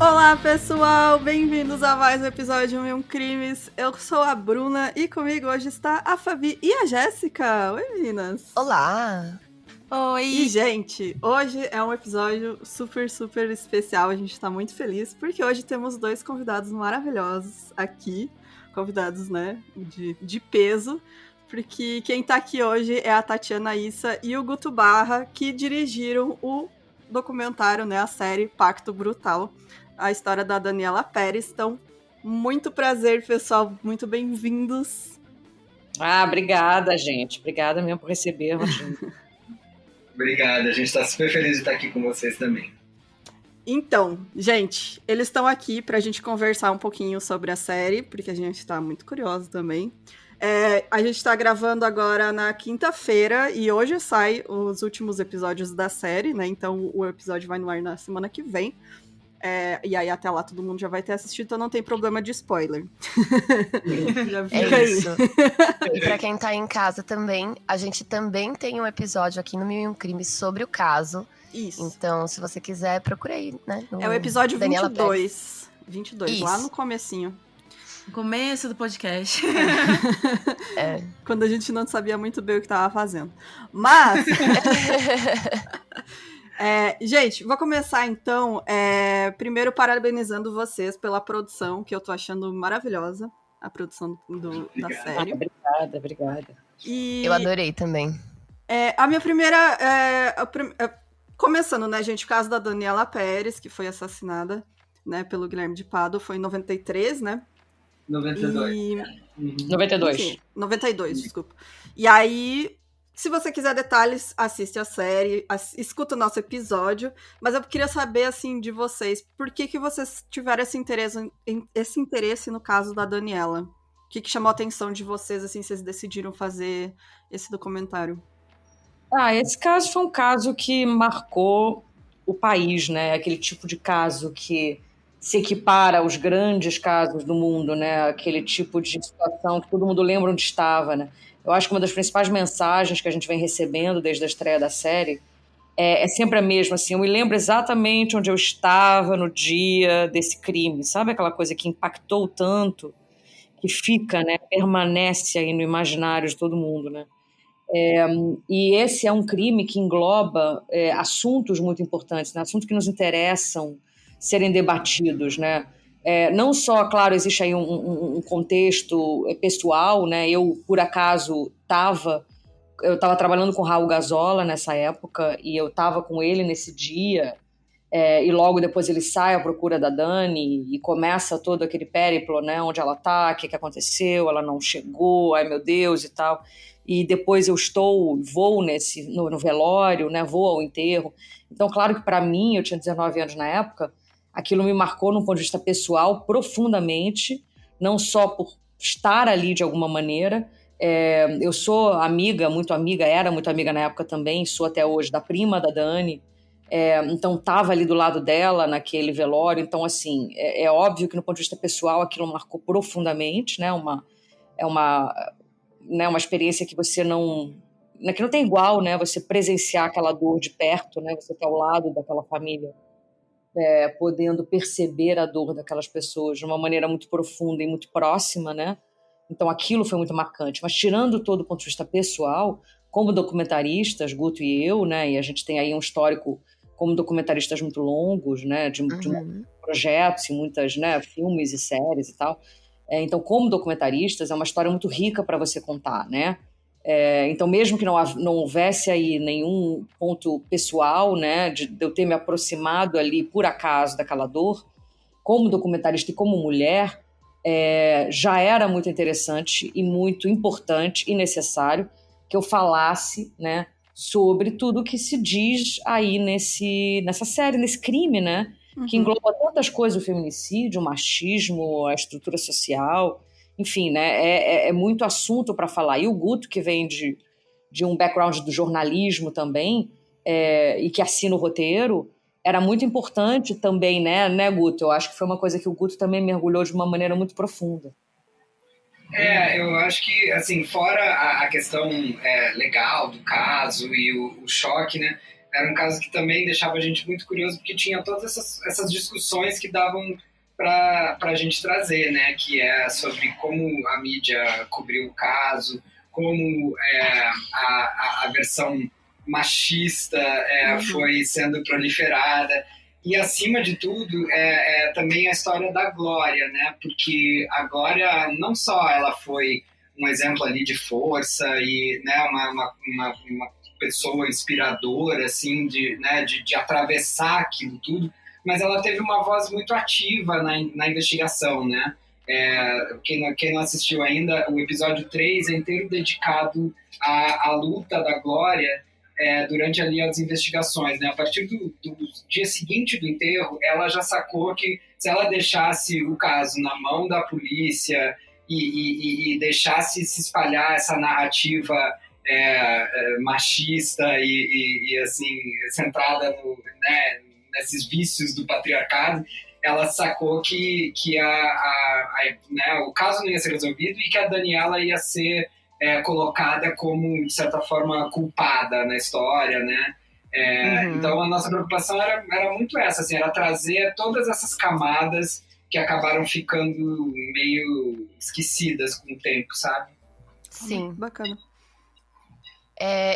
Olá, pessoal! Bem-vindos a mais um episódio de Mil Crimes. Eu sou a Bruna e comigo hoje está a Fabi e a Jéssica. Oi, meninas! Olá! Oi! E, gente, hoje é um episódio super, super especial. A gente tá muito feliz porque hoje temos dois convidados maravilhosos aqui. Convidados, né, de peso. Porque quem tá aqui hoje é a Tatiana Issa e o Guto Barra, que dirigiram o documentário, né, a série Pacto Brutal, a história da Daniela Pérez. Então, muito prazer, pessoal, muito bem-vindos. Obrigada, gente. Obrigada mesmo por recebermos. Obrigada, a gente está super feliz de estar aqui com vocês também. Então, gente, eles estão aqui pra gente conversar um pouquinho sobre a série, porque a gente tá muito curioso também. A gente tá gravando agora na quinta-feira e hoje sai os últimos episódios da série, né? Então o episódio vai no ar na semana que vem. E aí até lá todo mundo já vai ter assistido, então não tem problema de spoiler. Já fica aí. Isso. E pra quem tá em casa também, a gente também tem um episódio aqui no Mil e um Crimes sobre o caso. Isso. Então, se você quiser, procura aí, né? É o episódio Daniela 22. 22, Isso. lá no comecinho. No começo do podcast. Quando a gente não sabia muito bem o que tava fazendo. Mas... gente, vou começar então, primeiro parabenizando vocês pela produção, que eu tô achando maravilhosa, a produção da série. Obrigada. E, eu adorei também. A minha primeira... começando, né, gente, o caso da Daniela Pérez, que foi assassinada, né, pelo Guilherme de Pádua, foi em 93, né? 92. 92. Enfim, 92, desculpa. E aí... Se você quiser detalhes, assiste a série, escuta o nosso episódio, mas eu queria saber, assim, de vocês, por que vocês tiveram esse interesse no caso da Daniela? O que chamou a atenção de vocês, assim, vocês decidiram fazer esse documentário? Esse caso foi um caso que marcou o país, né? Aquele tipo de caso que se equipara aos grandes casos do mundo, né? Aquele tipo de situação que todo mundo lembra onde estava, né? Eu acho que uma das principais mensagens que a gente vem recebendo desde a estreia da série é sempre a mesma, assim, eu me lembro exatamente onde eu estava no dia desse crime, sabe aquela coisa que impactou tanto, que fica, né, permanece aí no imaginário de todo mundo, né? E esse é um crime que engloba assuntos muito importantes, né? Assuntos que nos interessam serem debatidos, né? Não só, claro, existe aí um contexto pessoal, né? Eu, por acaso, eu estava trabalhando com o Raul Gazola nessa época e eu estava com ele nesse dia e logo depois ele sai à procura da Dani e começa todo aquele périplo, né? Onde ela está, o que aconteceu, ela não chegou, ai meu Deus e tal. E depois eu vou no velório, né? Vou ao enterro. Então, claro que para mim, eu tinha 19 anos na época, aquilo me marcou, num ponto de vista pessoal, profundamente, não só por estar ali de alguma maneira. Eu sou amiga, era muito amiga na época também, sou até hoje, da prima da Dani. Então, estava ali do lado dela naquele velório. Então, assim, é óbvio que, no ponto de vista pessoal, aquilo marcou profundamente, né? Uma experiência que você que não tem igual, né? Você presenciar aquela dor de perto, né? Você tá ao lado daquela família. Podendo perceber a dor daquelas pessoas de uma maneira muito profunda e muito próxima, né? Então aquilo foi muito marcante. Mas tirando todo o ponto de vista pessoal, como documentaristas, Guto e eu, né? E a gente tem aí um histórico como documentaristas muito longos, né? De projetos e muitas, né? Filmes e séries e tal. Então, como documentaristas, é uma história muito rica para você contar, né? Então, mesmo que não houvesse aí nenhum ponto pessoal, né, de eu ter me aproximado ali por acaso daquela dor, como documentarista e como mulher, já era muito interessante e muito importante e necessário que eu falasse, né, sobre tudo que se diz aí nessa série, nesse crime, né, que engloba tantas coisas, o feminicídio, o machismo, a estrutura social. Enfim, né, é muito assunto para falar. E o Guto, que vem de um background do jornalismo também, e que assina o roteiro, era muito importante também, né, Guto? Eu acho que foi uma coisa que o Guto também mergulhou de uma maneira muito profunda. Eu acho que, assim, fora a questão legal do caso e o choque, né, era um caso que também deixava a gente muito curioso, porque tinha todas essas discussões que davam para a gente trazer, né? Que é sobre como a mídia cobriu o caso, como a versão machista foi sendo proliferada. E, acima de tudo, também a história da Glória, né? Porque a Glória, não só ela foi um exemplo ali de força e, né, uma pessoa inspiradora, assim, de atravessar aquilo tudo, mas ela teve uma voz muito ativa na investigação, né? Quem não assistiu ainda, o episódio 3 é inteiro dedicado à luta da Glória durante ali as investigações, né? A partir do dia seguinte do enterro, ela já sacou que se ela deixasse o caso na mão da polícia e deixasse se espalhar essa narrativa machista e assim, centrada nesses vícios do patriarcado, ela sacou que o caso não ia ser resolvido e que a Daniela ia ser colocada como, de certa forma, culpada na história, né? Então, a nossa preocupação era muito essa, assim, era trazer todas essas camadas que acabaram ficando meio esquecidas com o tempo, sabe? Sim. Bacana.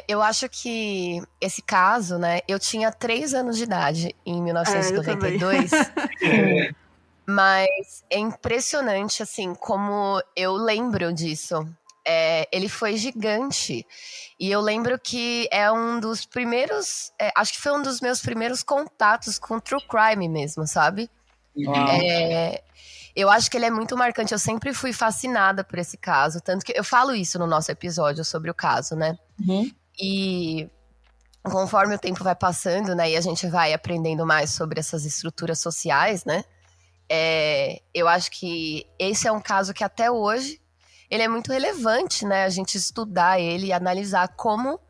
Eu acho que esse caso, né? Eu tinha 3 anos de idade em 1992. Mas é impressionante, assim, como eu lembro disso. Ele foi gigante. E eu lembro que é um dos primeiros... acho que foi um dos meus primeiros contatos com true crime mesmo, sabe? Eu acho que ele é muito marcante. Eu sempre fui fascinada por esse caso. Tanto que eu falo isso no nosso episódio sobre o caso, né? E conforme o tempo vai passando, né? E a gente vai aprendendo mais sobre essas estruturas sociais, né? Eu acho que esse é um caso que até hoje ele é muito relevante, né? A gente estudar ele e analisar como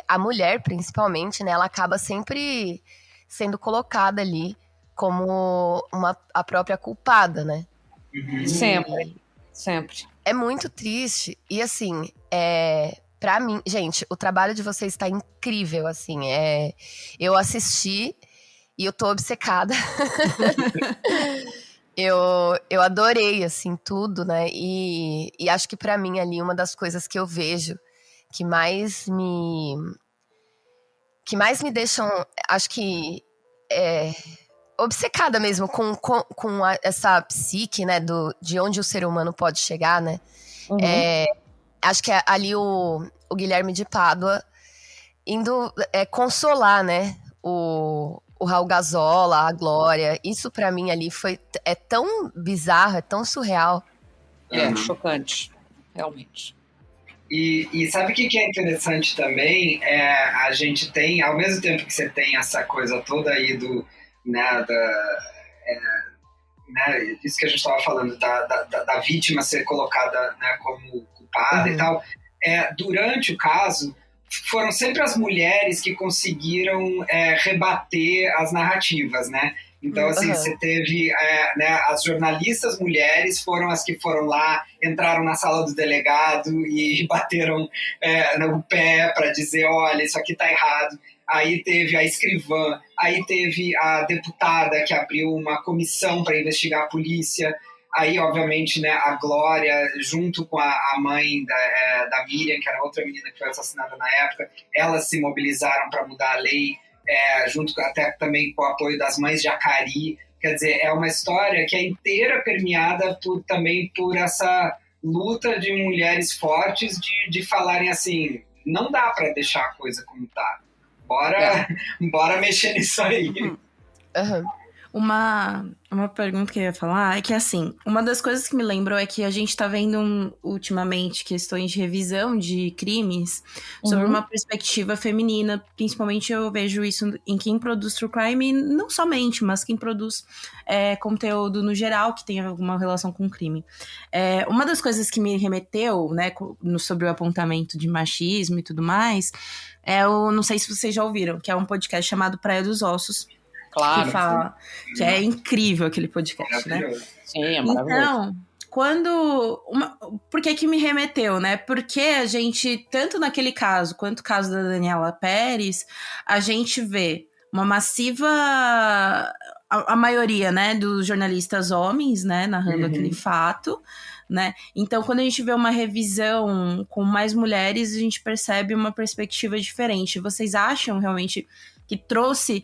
a mulher, principalmente, né? Ela acaba sempre sendo colocada ali como a própria culpada, né? Sempre. É muito triste. E assim, pra mim, gente, o trabalho de vocês tá incrível, assim. Eu assisti e eu tô obcecada. Eu adorei, assim, tudo, né? E acho que pra mim ali, uma das coisas que eu vejo que mais me deixam, acho que obcecada mesmo com essa psique, né, de onde o ser humano pode chegar, né? Acho que ali o Guilherme de Pádua indo consolar, né, o Raul Gazola, a Glória. Isso pra mim ali é tão bizarro, é tão surreal. Chocante, realmente. E sabe o que é interessante também? A gente tem, ao mesmo tempo que você tem essa coisa toda aí do, né, isso que a gente estava falando, da vítima ser colocada, né, como culpada e tal, durante o caso, foram sempre as mulheres que conseguiram rebater as narrativas, né? Então, assim, você teve, as jornalistas mulheres foram as que foram lá, entraram na sala do delegado e bateram no pé para dizer, olha, isso aqui tá errado. Aí teve a escrivã, aí teve a deputada que abriu uma comissão para investigar a polícia. Aí, obviamente, né, a Glória, junto com a mãe da Miriam, que era outra menina que foi assassinada na época, elas se mobilizaram para mudar a lei, junto até também com o apoio das mães de Acari. Quer dizer, é uma história que é inteira permeada também por essa luta de mulheres fortes de falarem assim, não dá para deixar a coisa como tá. Bora mexer nisso aí. Uma pergunta que eu ia falar é que, assim, uma das coisas que me lembrou é que a gente tá vendo ultimamente questões de revisão de crimes sobre uma perspectiva feminina. Principalmente eu vejo isso em quem produz true crime, não somente, mas quem produz conteúdo no geral que tem alguma relação com crime. Uma das coisas que me remeteu, né, sobre o apontamento de machismo e tudo mais, não sei se vocês já ouviram, que é um podcast chamado Praia dos Ossos. Claro. Que fala que é incrível aquele podcast, né? Sim, é maravilhoso. Então, Por que me remeteu, né? Porque a gente, tanto naquele caso quanto o caso da Daniela Pérez, a gente vê uma massiva... A maioria, né, dos jornalistas homens, né, narrando aquele fato, né? Então, quando a gente vê uma revisão com mais mulheres, a gente percebe uma perspectiva diferente. Vocês acham realmente que trouxe...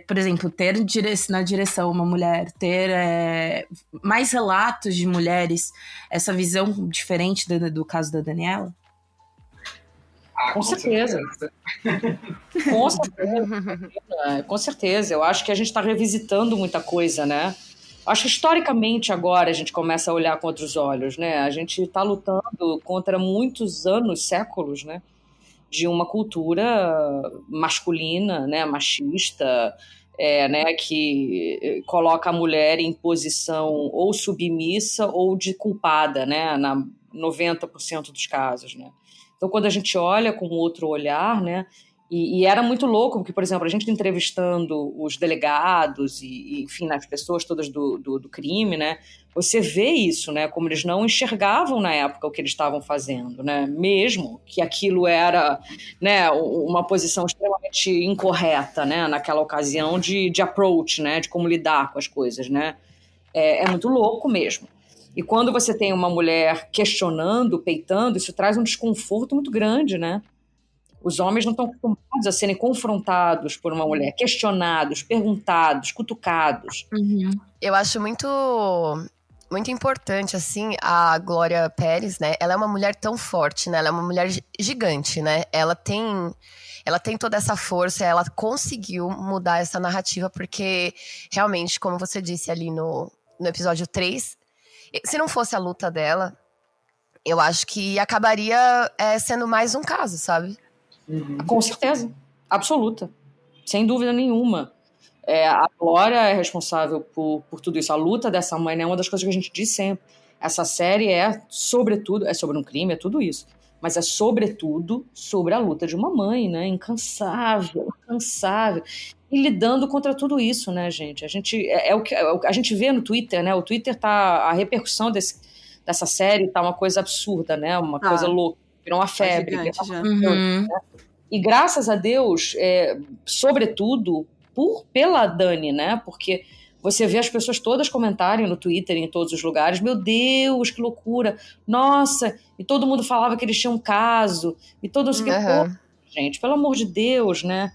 por exemplo, ter na direção uma mulher, ter mais relatos de mulheres, essa visão diferente do caso da Daniela? Com certeza. Com certeza. Com certeza. Eu acho que a gente está revisitando muita coisa, né? Acho que historicamente agora a gente começa a olhar com outros olhos, né? A gente está lutando contra muitos anos, séculos, né? De uma cultura masculina, né, machista, né, que coloca a mulher em posição ou submissa ou de culpada, né, na 90% dos casos, né. Então, quando a gente olha com outro olhar, né, e era muito louco, porque, por exemplo, a gente entrevistando os delegados e enfim, as pessoas todas do crime, né, você vê isso, né, como eles não enxergavam na época o que eles estavam fazendo, né, mesmo que aquilo era, né, uma posição extremamente incorreta, né, naquela ocasião de approach, né, de como lidar com as coisas, né, é muito louco mesmo. E quando você tem uma mulher questionando, peitando, isso traz um desconforto muito grande, né? Os homens não estão acostumados a serem confrontados por uma mulher, questionados, perguntados, cutucados. Eu acho muito importante, assim, a Glória Pérez, né? Ela é uma mulher tão forte, né? Ela é uma mulher gigante, né? Ela tem toda essa força, ela conseguiu mudar essa narrativa, porque realmente, como você disse ali no episódio 3, se não fosse a luta dela, eu acho que acabaria sendo mais um caso, sabe? Com certeza, absoluta, sem dúvida nenhuma. A Glória é responsável por tudo isso. A luta dessa mãe, né, é uma das coisas que a gente diz sempre. Essa série sobretudo, sobre um crime, é tudo isso, mas é sobretudo sobre a luta de uma mãe, né, incansável, e lidando contra tudo isso, né, gente? A gente a gente vê no Twitter, né? O Twitter a repercussão dessa série tá uma coisa absurda, né? Uma coisa louca, virou uma febre. Gigante, já. E graças a Deus, sobretudo pela Dani, né? Porque você vê as pessoas todas comentarem no Twitter, em todos os lugares, meu Deus, que loucura, nossa, e todo mundo falava que eles tinham um caso, e todos que gente, pelo amor de Deus, né?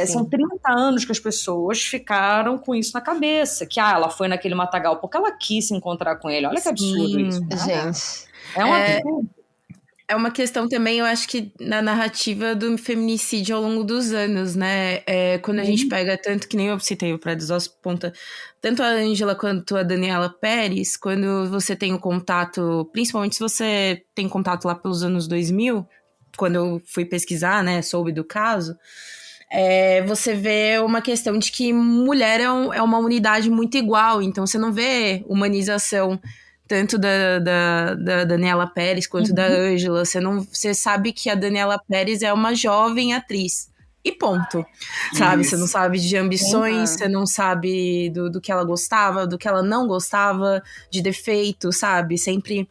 São 30 anos que as pessoas ficaram com isso na cabeça, que ela foi naquele matagal porque ela quis se encontrar com ele. Olha que absurdo isso. Né? Gente. É um absurdo. É uma questão também, eu acho que na narrativa do feminicídio ao longo dos anos, né? Quando a gente pega, tanto que nem eu citei o Praia dos Ossos Ponta, tanto a Ângela quanto a Daniela Pérez, quando você tem o contato, principalmente se você tem contato lá pelos anos 2000, quando eu fui pesquisar, né, soube do caso, você vê uma questão de que mulher é uma unidade muito igual, então você não vê humanização tanto da Daniela Pérez quanto da Ângela. Você sabe que a Daniela Pérez é uma jovem atriz. E ponto. Sabe? Você não sabe de ambições, você não sabe do que ela gostava, do que ela não gostava, de defeito, sabe? Sempre.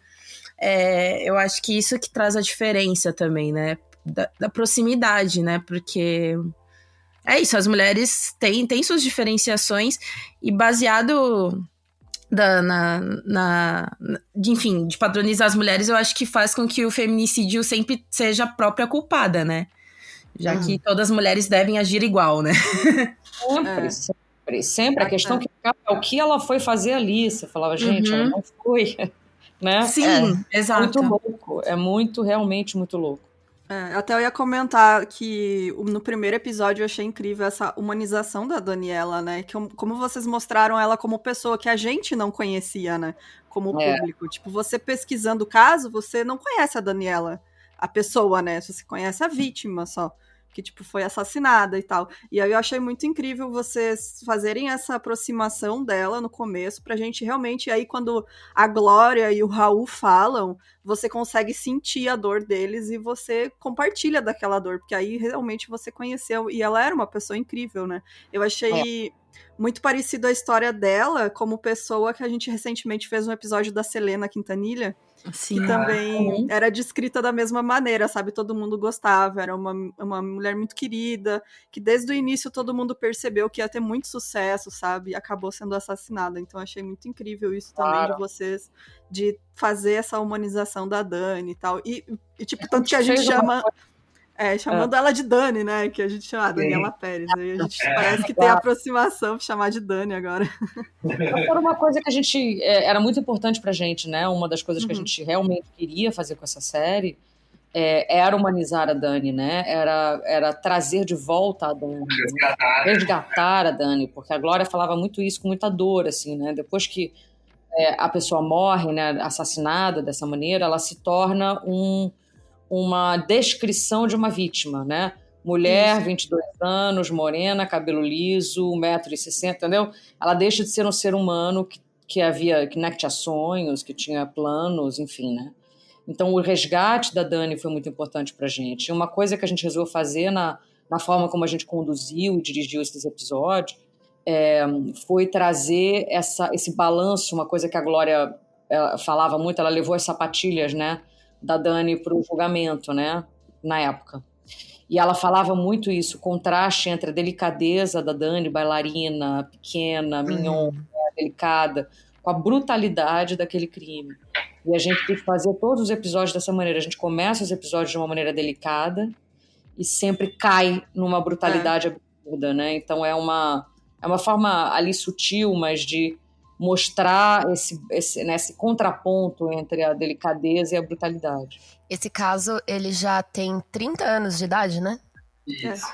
Eu acho que isso que traz a diferença também, né? Da proximidade, né? Porque é isso, as mulheres têm suas diferenciações e baseado enfim, de padronizar as mulheres, eu acho que faz com que o feminicídio sempre seja a própria culpada, né? Já que todas as mulheres devem agir igual, né? Sempre. A questão que é o que ela foi fazer ali. Você falava, gente, ela não foi, né? Sim, exato. Muito louco, realmente muito louco. Até eu ia comentar que no primeiro episódio eu achei incrível essa humanização da Daniela, né? Como vocês mostraram ela como pessoa que a gente não conhecia, né? Como público. Tipo, você pesquisando o caso, você não conhece a Daniela, a pessoa, né? Você conhece a vítima só. que, tipo, foi assassinada e tal. E aí eu achei muito incrível vocês fazerem essa aproximação dela no começo, pra gente realmente, aí quando a Glória e o Raul falam, você consegue sentir a dor deles e você compartilha daquela dor, porque aí realmente você conheceu, e ela era uma pessoa incrível, né? Eu achei muito parecido a história dela como pessoa, que a gente recentemente fez um episódio da Selena Quintanilha, Sim. que também era descrita da mesma maneira, sabe? Todo mundo gostava, era uma mulher muito querida, que desde o início todo mundo percebeu que ia ter muito sucesso, sabe? E acabou sendo assassinada. Então achei muito incrível isso também de vocês, de fazer essa humanização da Dani e tal. E tipo, tanto que a gente chama... chamando ela de Dani, né? Que a gente chama Daniela Pérez. Aí a gente parece que tem aproximação pra chamar de Dani agora. Era uma coisa que a gente... era muito importante pra gente, né? Uma das coisas que a gente realmente queria fazer com essa série era humanizar a Dani, né? Era trazer de volta a Dani. Resgatar a Dani, porque a Glória falava muito isso com muita dor, assim, né? Depois que a pessoa morre, né, assassinada dessa maneira, ela se torna uma descrição de uma vítima, né? Mulher, 22 anos, morena, cabelo liso, 1,60 m, entendeu? Ela deixa de ser um ser humano que tinha sonhos, que tinha planos, enfim, né? Então, o resgate da Dani foi muito importante pra gente. E uma coisa que a gente resolveu fazer na forma como a gente conduziu e dirigiu esses episódios foi trazer esse balanço, uma coisa que a Glória falava muito, ela levou as sapatilhas, né, da Dani para o julgamento, né, na época. E ela falava muito isso, o contraste entre a delicadeza da Dani, bailarina, pequena, mignon, delicada, com a brutalidade daquele crime. E a gente tem que fazer todos os episódios dessa maneira. A gente começa os episódios de uma maneira delicada e sempre cai numa brutalidade absurda, né? Então é uma forma ali sutil, mas de mostrar esse contraponto entre a delicadeza e a brutalidade. Esse caso, ele já tem 30 anos de idade, né? Isso.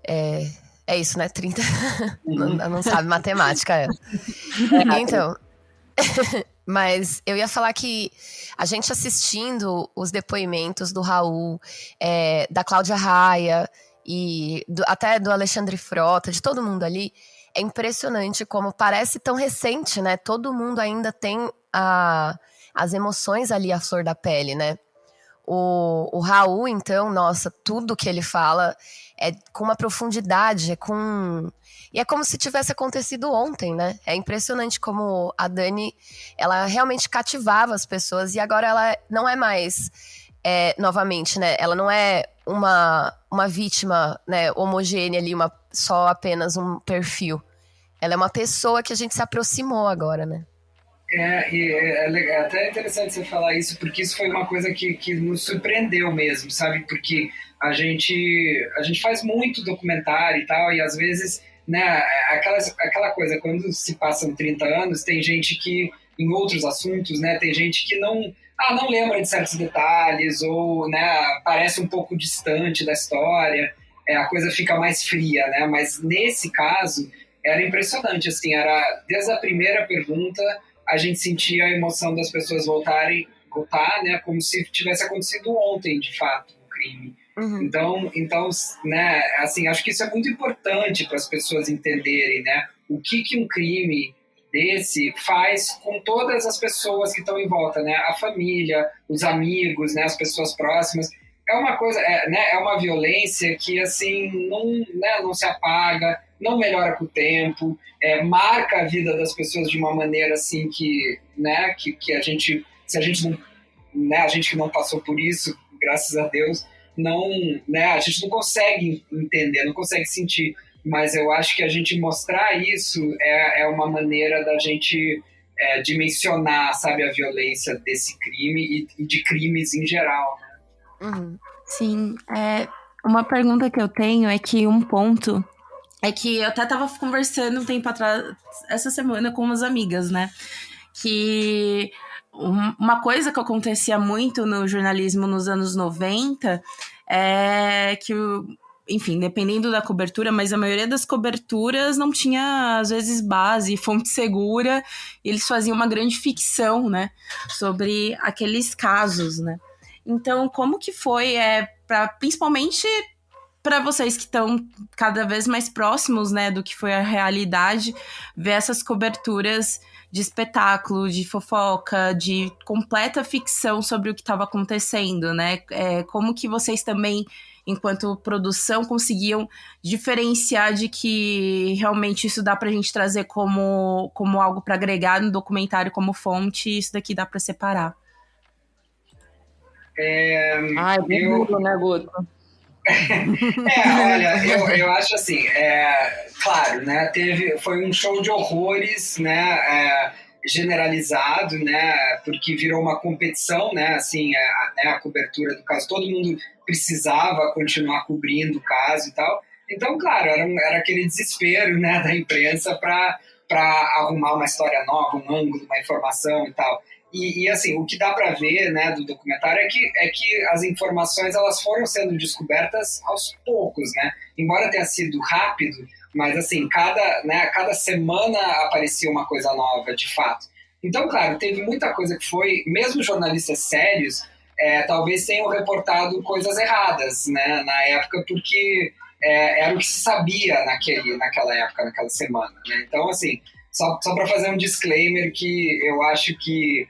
É isso, né? 30. Não sabe matemática. Então... Mas eu ia falar que a gente assistindo os depoimentos do Raul, da Cláudia Raia e até do Alexandre Frota, de todo mundo ali, é impressionante como parece tão recente, né? Todo mundo ainda tem as emoções ali à flor da pele, né? O Raul, então, nossa, tudo que ele fala é com uma profundidade, e é como se tivesse acontecido ontem, né? É impressionante como a Dani, ela realmente cativava as pessoas, e agora ela não é mais, novamente, né? Ela não é uma vítima, né, homogênea ali, só apenas um perfil. Ela é uma pessoa que a gente se aproximou agora, né? É até interessante você falar isso, porque isso foi uma coisa que nos surpreendeu mesmo, sabe? Porque a gente faz muito documentário e tal, e às vezes, né, aquela coisa, quando se passam 30 anos, tem gente que, em outros assuntos, né, tem gente que não lembra de certos detalhes, ou, né, parece um pouco distante da história, a coisa fica mais fria, né? Mas nesse caso, era impressionante, assim, era desde a primeira pergunta, a gente sentia a emoção das pessoas voltar, né, como se tivesse acontecido ontem, de fato, o crime. Então, né, assim, acho que isso é muito importante para as pessoas entenderem, né, o que um crime desse faz com todas as pessoas que estão em volta, né, a família, os amigos, né, as pessoas próximas. É uma coisa, né, é uma violência que, assim, não se apaga, não melhora com o tempo, marca a vida das pessoas de uma maneira assim que, né, que a gente, se a gente não, né, a gente que não passou por isso, graças a Deus, não, né, a gente não consegue entender, não consegue sentir, mas eu acho que a gente mostrar isso é uma maneira da gente dimensionar, sabe, a violência desse crime e de crimes em geral, né? Sim, uma pergunta que eu tenho é que um ponto é que eu até tava conversando um tempo atrás, essa semana, com umas amigas, né? Que uma coisa que acontecia muito no jornalismo nos anos 90 é que, enfim, dependendo da cobertura, mas a maioria das coberturas não tinha, às vezes, base, fonte segura, e eles faziam uma grande ficção, né? Sobre aqueles casos, né? Então, como que foi, principalmente para vocês que estão cada vez mais próximos, né, do que foi a realidade, ver essas coberturas de espetáculo, de fofoca, de completa ficção sobre o que estava acontecendo, né? Como que vocês também, enquanto produção, conseguiam diferenciar de que realmente isso dá pra gente trazer como algo para agregar no documentário como fonte, e isso daqui dá para separar? Duro, né, Guto? Olha, eu acho assim, claro, né, foi um show de horrores, né, generalizado, né, porque virou uma competição, né, assim, a cobertura do caso, todo mundo precisava continuar cobrindo o caso e tal, então, claro, era aquele desespero, né, da imprensa para arrumar uma história nova, um ângulo, uma informação e tal. E assim, o que dá para ver, né, do documentário é que as informações elas foram sendo descobertas aos poucos, né? Embora tenha sido rápido, mas assim, cada semana aparecia uma coisa nova, de fato. Então, claro, teve muita coisa que foi, mesmo jornalistas sérios, talvez tenham reportado coisas erradas, né, na época, porque era o que se sabia naquela época, naquela semana, né? Então, assim, só para fazer um disclaimer que eu acho que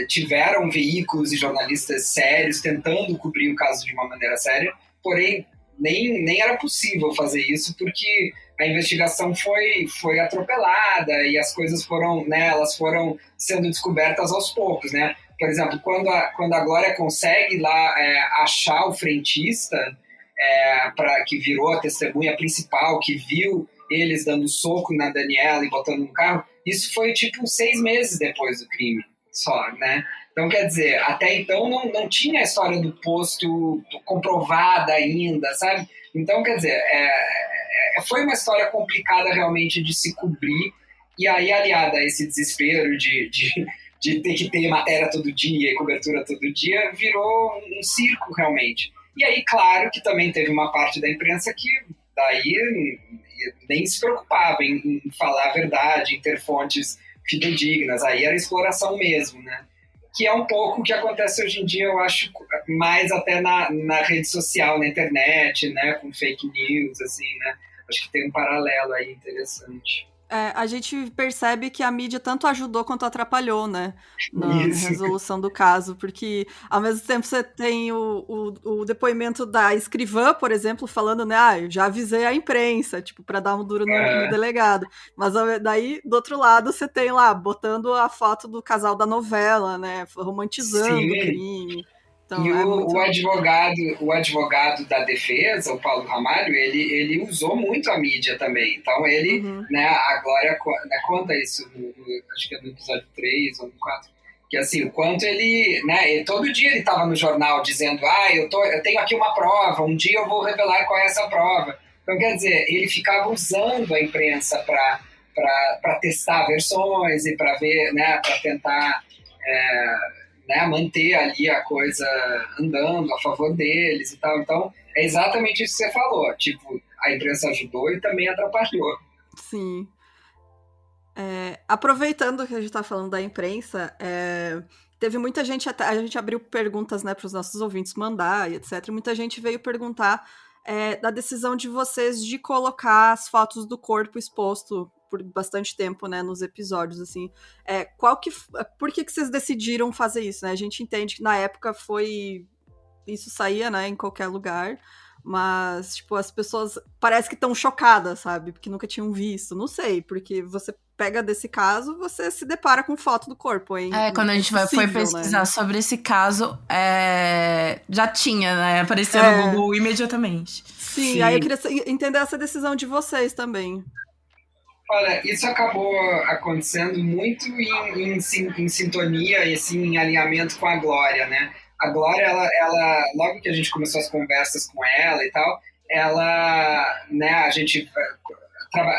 tiveram veículos e jornalistas sérios tentando cobrir o caso de uma maneira séria, porém nem era possível fazer isso porque a investigação foi atropelada e as coisas foram, né, elas foram sendo descobertas aos poucos, né? Por exemplo, quando a Glória consegue lá achar o frentista que virou a testemunha principal, que viu eles dando soco na Daniela e botando no carro, isso foi tipo 6 meses depois do crime só, né? Então, quer dizer, até então não tinha a história do posto comprovada ainda, sabe? Então, quer dizer, foi uma história complicada realmente de se cobrir, e aí, aliada a esse desespero de ter que ter matéria todo dia e cobertura todo dia, virou um circo realmente. E aí, claro que também teve uma parte da imprensa que daí nem se preocupava em falar a verdade, em ter fontes fidedignas, aí era exploração mesmo, né? Que é um pouco o que acontece hoje em dia, eu acho, mais até na rede social, na internet, né? Com fake news, assim, né? Acho que tem um paralelo aí interessante. A gente percebe que a mídia tanto ajudou quanto atrapalhou, né? Na resolução do caso, porque ao mesmo tempo você tem o depoimento da escrivã, por exemplo, falando, né? Eu já avisei a imprensa, tipo, para dar um duro no delegado. Mas daí, do outro lado, você tem lá, botando a foto do casal da novela, né? Romantizando o crime. Então, e o advogado da defesa, o Paulo Ramalho, ele usou muito a mídia também. Então ele, né, a Glória conta isso, acho que é no episódio 3 ou no 4, que assim, o quanto ele, né, todo dia ele estava no jornal dizendo, eu tenho aqui uma prova, um dia eu vou revelar qual é essa prova. Então, quer dizer, ele ficava usando a imprensa para testar versões e para ver, né, para tentar né, manter ali a coisa andando a favor deles e tal. Então, é exatamente isso que você falou. Tipo, a imprensa ajudou e também atrapalhou. Sim. Aproveitando que a gente está falando da imprensa, teve muita gente, a gente abriu perguntas, né, para os nossos ouvintes mandar e etc. Muita gente veio perguntar da decisão de vocês de colocar as fotos do corpo exposto por bastante tempo, né, nos episódios, assim. Por que vocês decidiram fazer isso, né? A gente entende que na época isso saía, né, em qualquer lugar, mas, tipo, as pessoas parece que estão chocadas, sabe? Porque nunca tinham visto. Não sei, porque você pega desse caso, você se depara com foto do corpo, hein? Quando a gente foi pesquisar, né, sobre esse caso, já tinha, né? Apareceu no Google imediatamente. Sim, aí eu queria entender essa decisão de vocês também. Olha, isso acabou acontecendo muito em sintonia e assim, em alinhamento com a Glória, né? A Glória, ela, logo que a gente começou as conversas com ela e tal, ela, né, a gente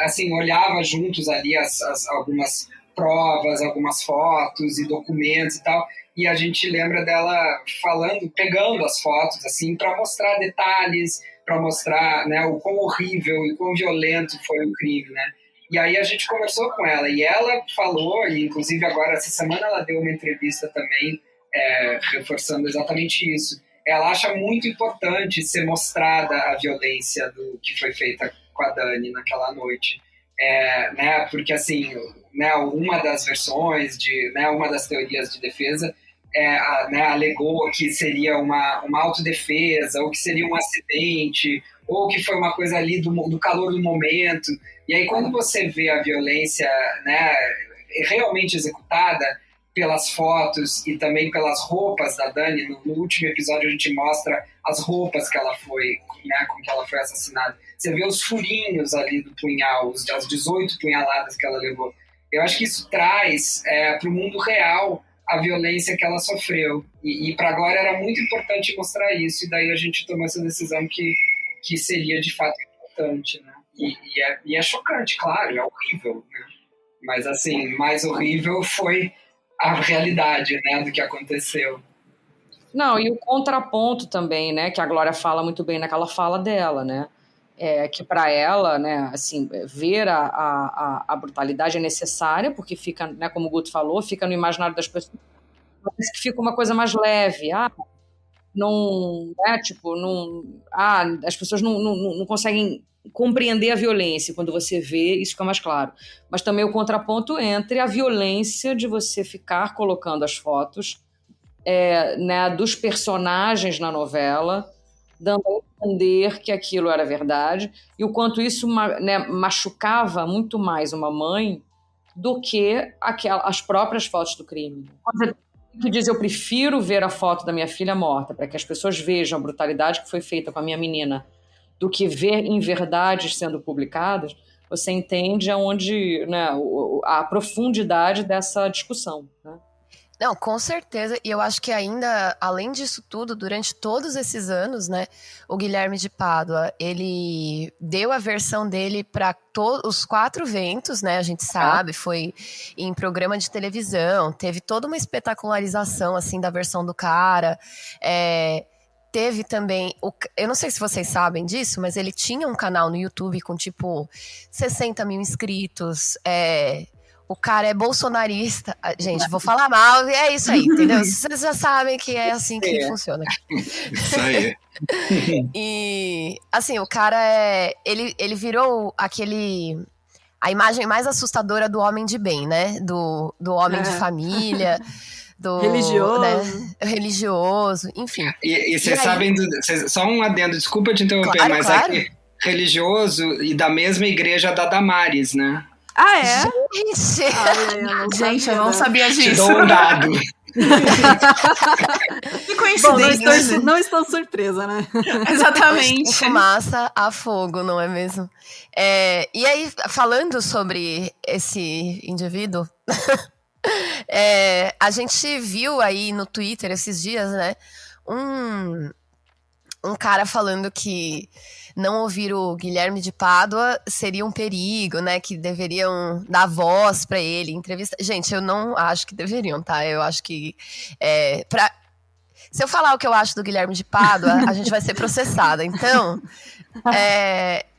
assim, olhava juntos ali algumas provas, algumas fotos e documentos e tal, e a gente lembra dela pegando as fotos, assim, para mostrar detalhes, para mostrar, né, o quão horrível e quão violento foi o crime, né? E aí a gente conversou com ela, e ela falou, e inclusive agora essa semana ela deu uma entrevista também, reforçando exatamente isso, ela acha muito importante ser mostrada a violência que foi feita com a Dani naquela noite. Né, porque, assim, né, uma das versões, né, uma das teorias de defesa né, alegou que seria uma autodefesa, ou que seria um acidente, ou que foi uma coisa ali do calor do momento. E aí, quando você vê a violência, né, realmente executada pelas fotos e também pelas roupas da Dani, no último episódio a gente mostra as roupas que ela foi, né, com que ela foi assassinada. Você vê os furinhos ali do punhal, as 18 punhaladas que ela levou. Eu acho que isso traz para o mundo real a violência que ela sofreu. E para agora era muito importante mostrar isso, e daí a gente tomou essa decisão que seria de fato importante, né? E é chocante, claro, é horrível, né? Mas, assim, mais horrível foi a realidade, né, do que aconteceu. Não, e o contraponto também, né, que a Glória fala muito bem naquela fala dela, né, que para ela, né, assim, ver a brutalidade é necessária, porque fica, né, como o Guto falou, fica no imaginário das pessoas, parece que fica uma coisa mais leve, não, né, tipo, não, as pessoas não conseguem compreender a violência. Quando você vê, isso fica mais claro. Mas também o contraponto entre a violência de você ficar colocando as fotos né, dos personagens na novela, dando a entender que aquilo era verdade, e o quanto isso, né, machucava muito mais uma mãe do que as próprias fotos do crime. Quando você diz, eu prefiro ver a foto da minha filha morta, para que as pessoas vejam a brutalidade que foi feita com a minha menina, do que ver inverdades sendo publicadas, você entende aonde, né, a profundidade dessa discussão, né? Não, com certeza, e eu acho que ainda, além disso tudo, durante todos esses anos, né, o Guilherme de Pádua, ele deu a versão dele para os 4 ventos, né, a gente sabe, foi em programa de televisão, teve toda uma espetacularização, assim, da versão do cara, teve também, eu não sei se vocês sabem disso, mas ele tinha um canal no YouTube com, tipo, 60 mil inscritos, o cara é bolsonarista. Gente, vou falar mal, e é isso aí, entendeu? Vocês já sabem que é assim que funciona. Isso aí. E, assim, o cara ele virou a imagem mais assustadora do homem de bem, né? Do homem de família, do religioso, né? Religioso, enfim. E vocês sabem, só um adendo, desculpa te interromper, claro, mas claro. é religioso e da mesma igreja da Damares, né? Ah, é? Gente, Eu não sabia Te disso. dou um dado. Que coincidência. Bom, não estou surpresa, né? Exatamente. Fumaça a fogo, não é mesmo? E aí, falando sobre esse indivíduo, a gente viu aí no Twitter esses dias, né, um cara falando que não ouvir o Guilherme de Pádua seria um perigo, né? Que deveriam dar voz para ele, entrevista. Gente, eu não acho que deveriam, tá? Eu acho que se eu falar o que eu acho do Guilherme de Pádua, a gente vai ser processada. Então,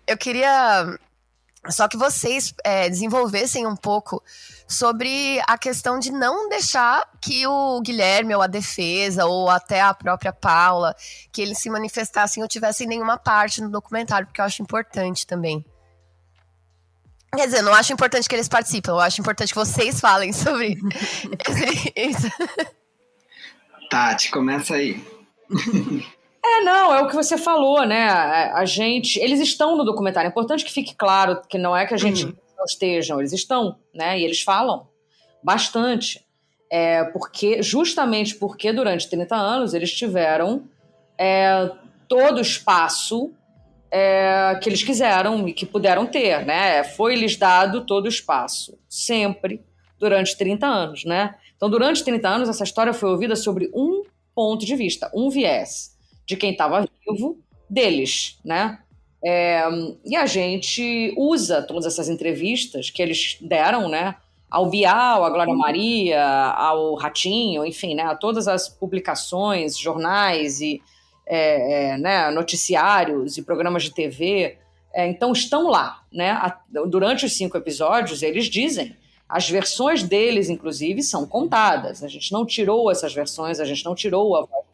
eu queria só que vocês desenvolvessem um pouco sobre a questão de não deixar que o Guilherme, ou a defesa, ou até a própria Paula, que eles se manifestassem ou tivessem nenhuma parte no documentário, porque eu acho importante também. Quer dizer, eu não acho importante que eles participem, eu acho importante que vocês falem sobre isso. Tati, começa aí. Não, é o que você falou, né? Eles estão no documentário. É importante que fique claro que não é que a gente não estejam, eles estão, né? E eles falam bastante. Justamente porque durante 30 anos eles tiveram todo o espaço que eles quiseram e que puderam ter, né? Foi-lhes dado todo o espaço, sempre, durante 30 anos, né? Então, durante 30 anos, essa história foi ouvida sobre um ponto de vista, um viés de quem estava vivo, deles, né? E a gente usa todas essas entrevistas que eles deram, né? Ao Bial, à Glória Maria, ao Ratinho, enfim, né? A todas as publicações, jornais e né? Noticiários e programas de TV. Então, estão lá, né? Durante os 5 episódios, eles dizem, as versões deles, inclusive, são contadas. A gente não tirou essas versões, a gente não tirou a voz.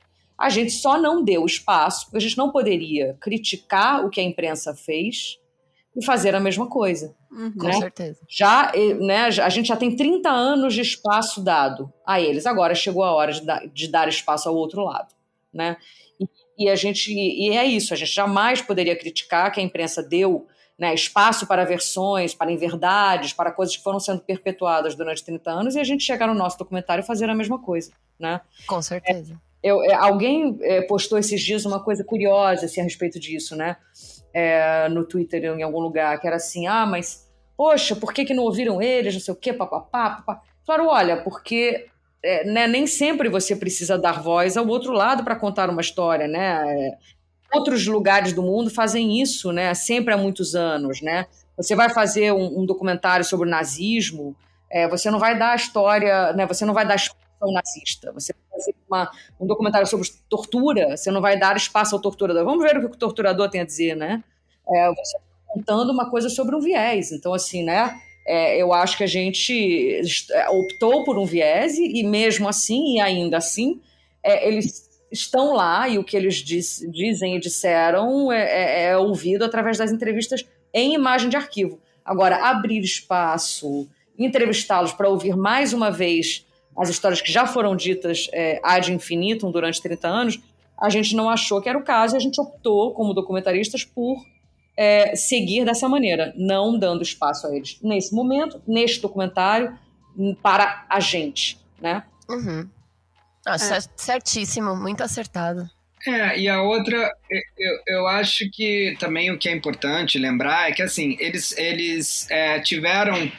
A gente só não deu espaço, porque a gente não poderia criticar o que a imprensa fez e fazer a mesma coisa. Com certeza. A gente já tem 30 anos de espaço dado a eles. Agora chegou a hora de dar espaço ao outro lado, né? E é isso, a gente jamais poderia criticar que a imprensa deu, né, espaço para versões, para inverdades, para coisas que foram sendo perpetuadas durante 30 anos, e a gente chegar no nosso documentário e fazer a mesma coisa, né? Com certeza. Alguém postou esses dias uma coisa curiosa assim, a respeito disso, né? No Twitter, em algum lugar, que era assim, mas, poxa, por que não ouviram eles, não sei o quê, papapá. Claro, olha, porque nem sempre você precisa dar voz ao outro lado para contar uma história, né? Outros lugares do mundo fazem isso, né? Sempre há muitos anos, né? Você vai fazer um documentário sobre o nazismo, você não vai dar a história, né? Você não vai dar espaço ao nazista. Você vai fazer um documentário sobre tortura, você não vai dar espaço ao torturador. Vamos ver o que o torturador tem a dizer, né? Você está contando uma coisa sobre um viés. Então, assim, né? Eu acho que a gente optou por um viés e mesmo assim, e ainda assim, eles estão lá e o que eles dizem e disseram é ouvido através das entrevistas em imagem de arquivo. Agora, abrir espaço, entrevistá-los para ouvir mais uma vez as histórias que já foram ditas ad infinitum durante 30 anos, a gente não achou que era o caso e a gente optou, como documentaristas, por seguir dessa maneira, não dando espaço a eles nesse momento, neste documentário, para a gente, né? Uhum. Certíssimo, muito acertado. E a outra, eu acho que também o que é importante lembrar é que, assim, eles tiveram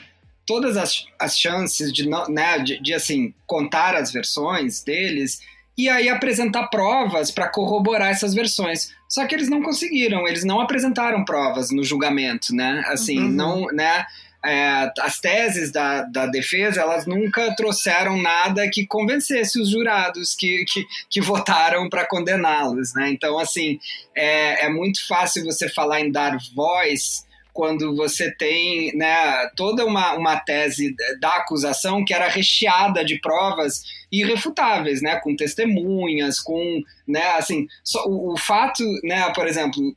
todas as chances de assim, contar as versões deles e aí apresentar provas para corroborar essas versões. Só que eles não conseguiram, eles não apresentaram provas no julgamento, né? Assim, não, né? As teses da defesa, elas nunca trouxeram nada que convencesse os jurados que votaram para condená-los, né? Então, assim, é muito fácil você falar em dar voz quando você tem, né, toda uma tese da acusação que era recheada de provas irrefutáveis, né, com testemunhas, com, né, assim, o fato, né, por exemplo,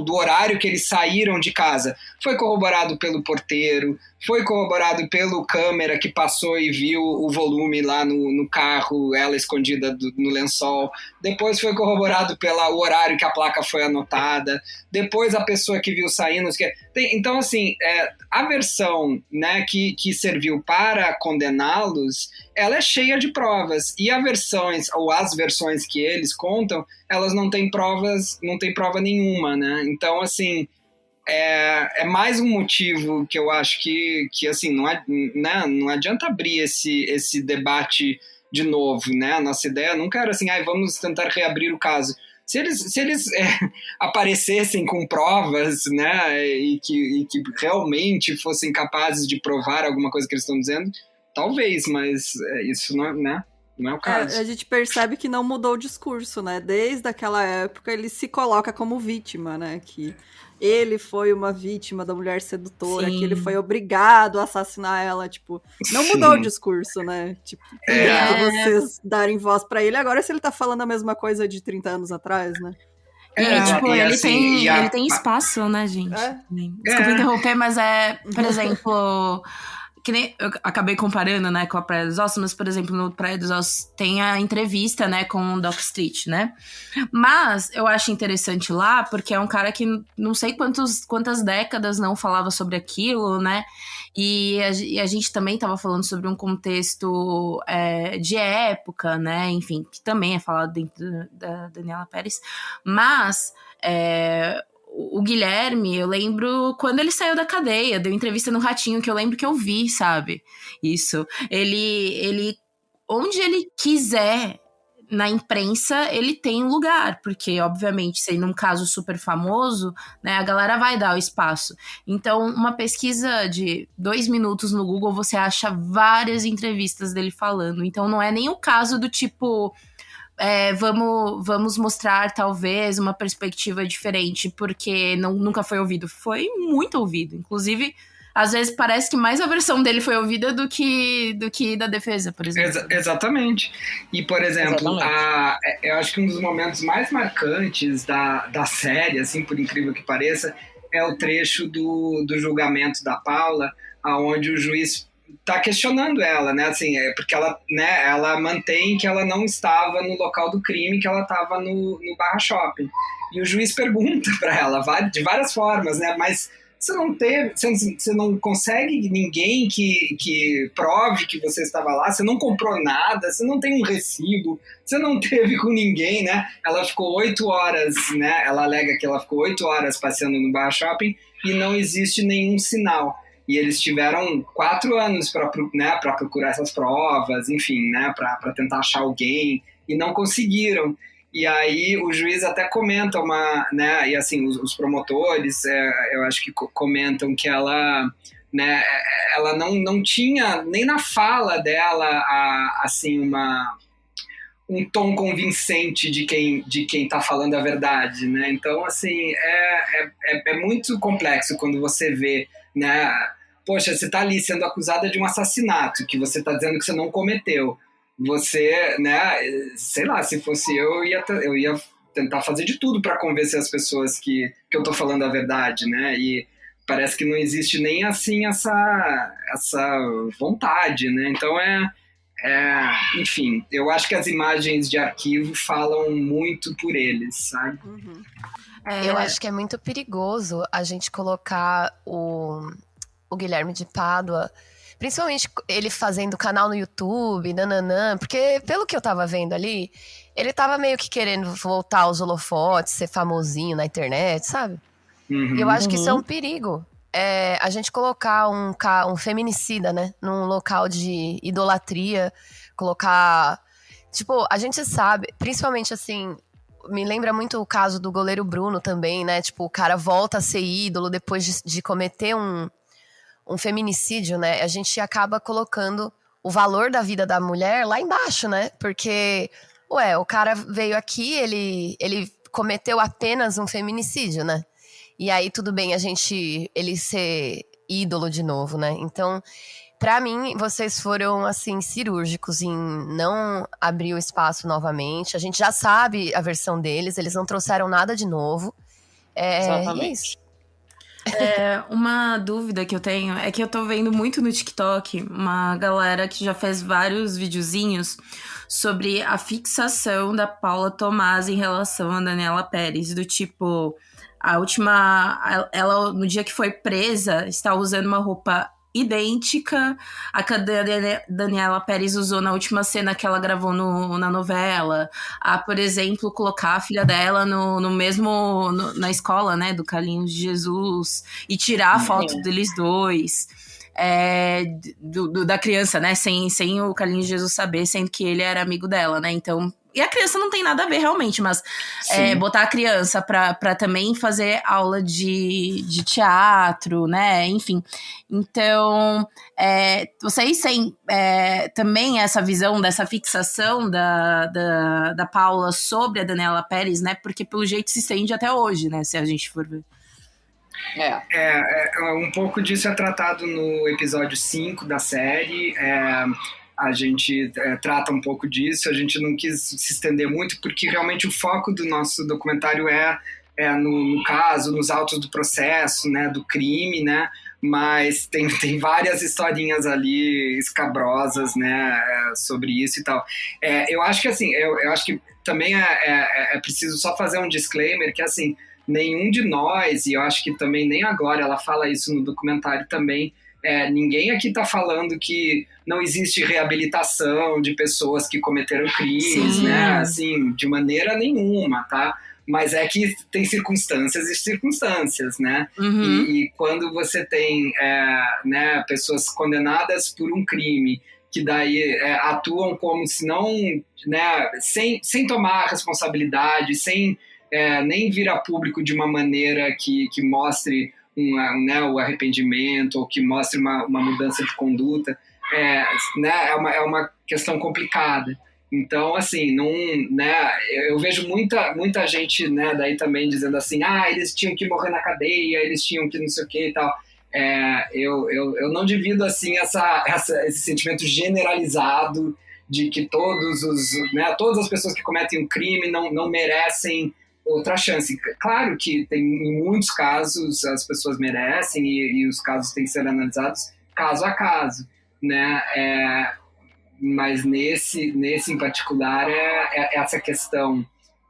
do horário que eles saíram de casa foi corroborado pelo porteiro, foi corroborado pelo câmera que passou e viu o volume lá no carro, ela escondida no lençol, depois foi corroborado pelo horário que a placa foi anotada, depois a pessoa que viu saindo, então assim, a versão, né, que serviu para condená-los, ela é cheia de provas, e as versões que eles contam, elas não têm provas, não tem prova nenhuma, né? Então, assim, é mais um motivo que eu acho que assim, não adianta abrir esse debate de novo, né? A nossa ideia nunca era assim, vamos tentar reabrir o caso. Se eles aparecessem com provas, né, e que realmente fossem capazes de provar alguma coisa que eles estão dizendo, talvez, mas isso não é, né? Não é o caso. A gente percebe que não mudou o discurso, né? Desde aquela época ele se coloca como vítima, né? Que ele foi uma vítima da mulher sedutora, que ele foi obrigado a assassinar ela, tipo, não mudou o discurso, né? Tipo, vocês darem voz pra ele agora se ele tá falando a mesma coisa de 30 anos atrás, né? Ele tem espaço, né, gente? Desculpa interromper, mas por exemplo, que nem eu acabei comparando, né, com a Praia dos Ossos, mas, por exemplo, no Praia dos Ossos tem a entrevista, né, com o Doc Street, né? Mas eu acho interessante lá, porque é um cara que não sei quantas décadas não falava sobre aquilo, né? E a gente também estava falando sobre um contexto de época, né? Enfim, que também é falado dentro da Daniela Pérez. Mas o Guilherme, eu lembro quando ele saiu da cadeia, deu entrevista no Ratinho, que eu lembro que eu vi, sabe? Isso. Ele onde ele quiser na imprensa, ele tem um lugar, porque, obviamente, sendo um caso super famoso, né, a galera vai dar o espaço. Então, uma pesquisa de 2 minutos no Google, você acha várias entrevistas dele falando. Então, não é nem o caso do tipo, vamos mostrar, talvez, uma perspectiva diferente, porque nunca foi ouvido. Foi muito ouvido. Inclusive, às vezes parece que mais a versão dele foi ouvida do que da defesa, por exemplo. Exatamente. E, por exemplo, eu acho que um dos momentos mais marcantes da série, assim, por incrível que pareça, é o trecho do julgamento da Paula, onde o juiz está questionando ela, né? Assim, porque ela mantém que ela não estava no local do crime, que ela estava no Barra Shopping. E o juiz pergunta para ela de várias formas, né? Mas você não consegue ninguém que prove que você estava lá, você não comprou nada, você não tem um recibo, você não teve com ninguém, né? Ela ficou 8 horas, né? Ela alega que ela ficou 8 horas passeando no Barra Shopping e não existe nenhum sinal. E eles tiveram 4 anos para procurar essas provas, enfim, né? Para tentar achar alguém, e não conseguiram. E aí o juiz até comenta né, e assim, os promotores, eu acho que comentam que ela, né, ela não tinha, nem na fala dela, assim, um tom convincente de quem tá falando a verdade, né? Então, assim, é muito complexo quando você vê, né, poxa, você tá ali sendo acusada de um assassinato, que você tá dizendo que você não cometeu. Você, né, sei lá, se fosse eu ia tentar fazer de tudo para convencer as pessoas que eu tô falando a verdade, né? E parece que não existe nem assim essa vontade, né? Então enfim, eu acho que as imagens de arquivo falam muito por eles, sabe? Uhum. Eu acho que é muito perigoso a gente colocar o Guilherme de Pádua, principalmente ele fazendo canal no YouTube, nananã, porque pelo que eu tava vendo ali, ele tava meio que querendo voltar aos holofotes, ser famosinho na internet, sabe? Uhum. E eu acho que isso é um perigo. A gente colocar um feminicida, né, num local de idolatria, colocar... Tipo, a gente sabe, principalmente assim, me lembra muito o caso do goleiro Bruno também, né? Tipo, o cara volta a ser ídolo depois de cometer um feminicídio, né? A gente acaba colocando o valor da vida da mulher lá embaixo, né? Porque, o cara veio aqui, ele cometeu apenas um feminicídio, né? E aí tudo bem ele ser ídolo de novo, né? Então, pra mim, vocês foram, assim, cirúrgicos em não abrir o espaço novamente. A gente já sabe a versão deles, eles não trouxeram nada de novo. Exatamente. Isso. Uma dúvida que eu tenho é que eu tô vendo muito no TikTok uma galera que já fez vários videozinhos sobre a fixação da Paula Tomás em relação a Daniela Pérez, do tipo, ela no dia que foi presa está usando uma roupa idêntica à que a Daniela Pérez usou na última cena que ela gravou na novela. Por exemplo, colocar a filha dela na escola, né, do Carlinhos de Jesus, e tirar a foto deles dois, da criança, né, sem o Carlinhos de Jesus saber, sendo que ele era amigo dela, né, então... E a criança não tem nada a ver realmente, mas botar a criança pra também fazer aula de teatro, né? Enfim. Então, vocês têm também essa visão dessa fixação da Paula sobre a Daniela Pérez, né? Porque pelo jeito se estende até hoje, né? Se a gente for ver. Um pouco disso é tratado no episódio 5 da série. A gente trata um pouco disso, a gente não quis se estender muito, porque realmente o foco do nosso documentário no caso, nos autos do processo, né, do crime, né, mas tem várias historinhas ali escabrosas, né, sobre isso e tal. Eu acho que assim, eu acho que também é preciso só fazer um disclaimer, que assim, nenhum de nós, e eu acho que também nem a Glória, ela fala isso no documentário também, ninguém aqui está falando que não existe reabilitação de pessoas que cometeram crimes, né? Assim, de maneira nenhuma, tá? Mas é que tem circunstâncias e circunstâncias, né? Uhum. E quando você tem né, pessoas condenadas por um crime, que daí atuam como se não... Né, sem tomar responsabilidade, sem nem vir a público de uma maneira que mostre o arrependimento, ou que mostre uma mudança de conduta, né, é uma questão complicada. Então, assim, não, né, eu vejo muita gente, né, daí também dizendo assim, eles tinham que morrer na cadeia, eles tinham que não sei o que e tal. Eu não divido assim esse sentimento generalizado de que todas as pessoas que cometem um crime não merecem outra chance. Claro que em muitos casos as pessoas merecem e os casos têm que ser analisados caso a caso, né? Mas nesse em particular essa questão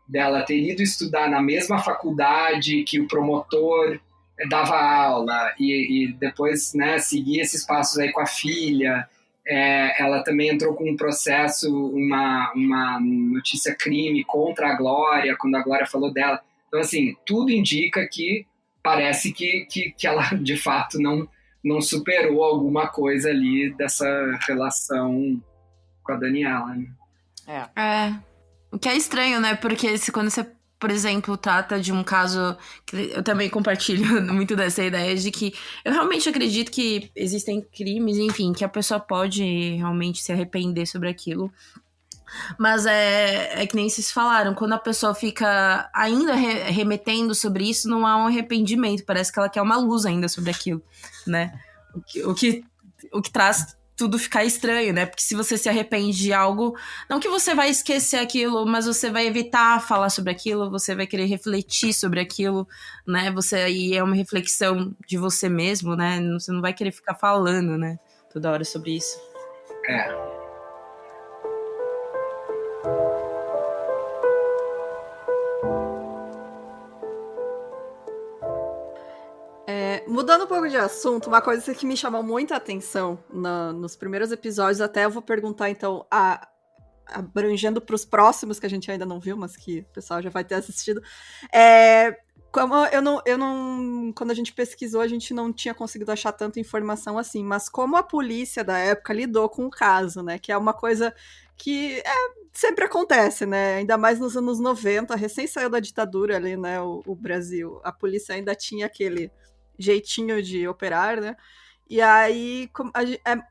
dela ter ido estudar na mesma faculdade que o promotor dava aula e depois, né, seguir esses passos aí com a filha. Ela também entrou com um processo, uma notícia crime contra a Glória, quando a Glória falou dela. Então, assim, tudo indica que parece que ela, de fato, não superou alguma coisa ali dessa relação com a Daniela, né? O que é estranho, né? Porque quando você, por exemplo, trata de um caso que eu também compartilho muito dessa ideia de que eu realmente acredito que existem crimes, enfim, que a pessoa pode realmente se arrepender sobre aquilo. Mas é que nem vocês falaram, quando a pessoa fica ainda remetendo sobre isso, não há um arrependimento, parece que ela quer uma luz ainda sobre aquilo, né? O que traz tudo ficar estranho, né? Porque se você se arrepende de algo, não que você vai esquecer aquilo, mas você vai evitar falar sobre aquilo, você vai querer refletir sobre aquilo, né? Aí é uma reflexão de você mesmo, né? Você não vai querer ficar falando, né? Toda hora sobre isso. Mudando um pouco de assunto, uma coisa que me chamou muita atenção nos primeiros episódios, até eu vou perguntar, então, abrangendo para os próximos, que a gente ainda não viu, mas que o pessoal já vai ter assistido. Como quando a gente pesquisou, a gente não tinha conseguido achar tanta informação assim, mas como a polícia da época lidou com o caso, né? Que é uma coisa que sempre acontece, né? Ainda mais nos anos 90, recém saiu da ditadura ali, né? O Brasil. A polícia ainda tinha aquele jeitinho de operar, né? E aí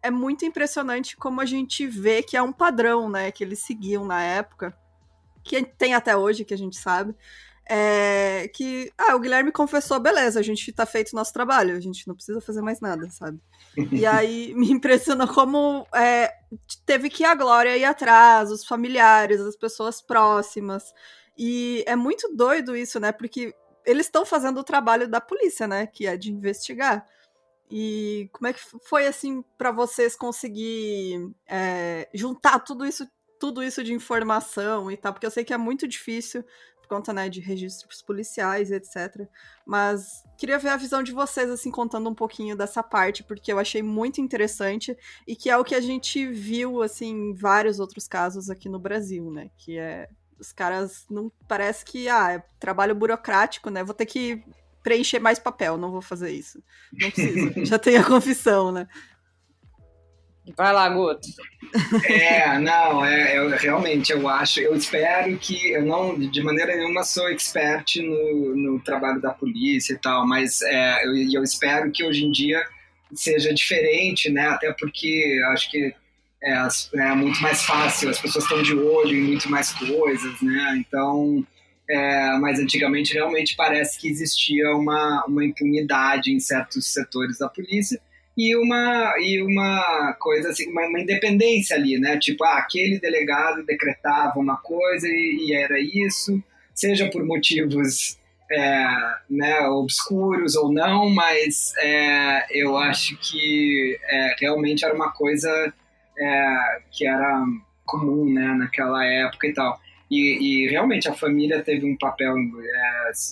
é muito impressionante como a gente vê que é um padrão, né? Que eles seguiam na época, que tem até hoje, que a gente sabe. O Guilherme confessou, beleza, a gente tá feito o nosso trabalho, a gente não precisa fazer mais nada, sabe? E aí me impressionou como teve que a Glória ir atrás, os familiares, as pessoas próximas. E é muito doido isso, né? Porque eles estão fazendo o trabalho da polícia, né? Que é de investigar. E como é que foi, assim, para vocês conseguir juntar tudo isso de informação e tal? Porque eu sei que é muito difícil por conta, né, de registros policiais, etc. Mas queria ver a visão de vocês, assim, contando um pouquinho dessa parte, porque eu achei muito interessante e que é o que a gente viu, assim, em vários outros casos aqui no Brasil, né? Que os caras não... Parece que, é trabalho burocrático, né? Vou ter que preencher mais papel, não vou fazer isso. Não precisa, já tem a confissão, né? Vai lá, Guto. Eu espero que, eu não, de maneira nenhuma, sou expert no trabalho da polícia e tal, mas eu espero que hoje em dia seja diferente, né? Até porque acho que é muito mais fácil, as pessoas estão de olho em muito mais coisas, né? Então, mas antigamente realmente parece que existia uma impunidade em certos setores da polícia e uma coisa assim, uma independência ali, né? Tipo, aquele delegado decretava uma coisa e era isso, seja por motivos né, obscuros ou não, mas eu acho que realmente era uma coisa que era comum, né, naquela época e tal. E realmente a família teve um papel